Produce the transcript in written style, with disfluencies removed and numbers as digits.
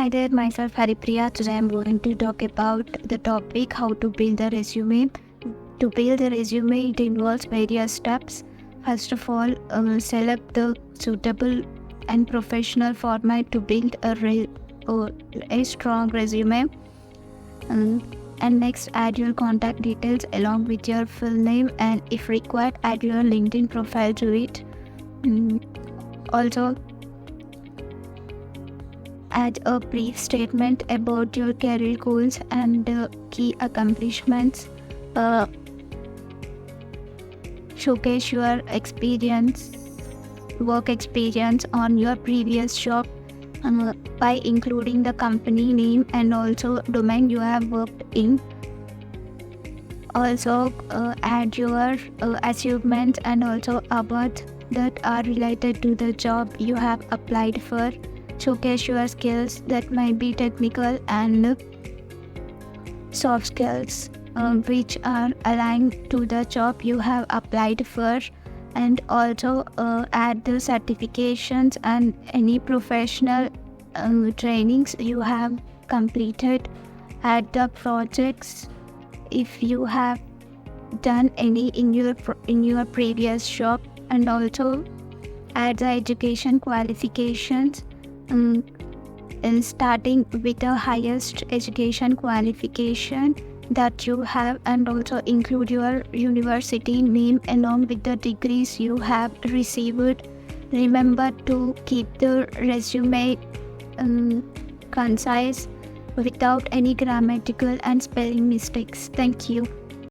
Hi there, myself Haripriya. Today I'm going to talk about the topic how to build a resume. To build a resume, it involves various steps. First of all, select the suitable and professional format to build a strong resume. And next, add your contact details along with your full name, and if required, add your LinkedIn profile to it. Also, add a brief statement about your career goals and key accomplishments. Showcase your work experience on your previous job by including the company name and also domain you have worked in. Also, add your achievements and also awards that are related to the job you have applied for. Showcase your skills that might be technical and soft skills which are aligned to the job you have applied for, and also add the certifications and any professional trainings you have completed. Add the projects if you have done any in your previous job, and also add the education qualifications. Starting with the highest education qualification that you have, and also include your university name along with the degrees you have received. Remember to keep the resume concise without any grammatical and spelling mistakes. Thank you.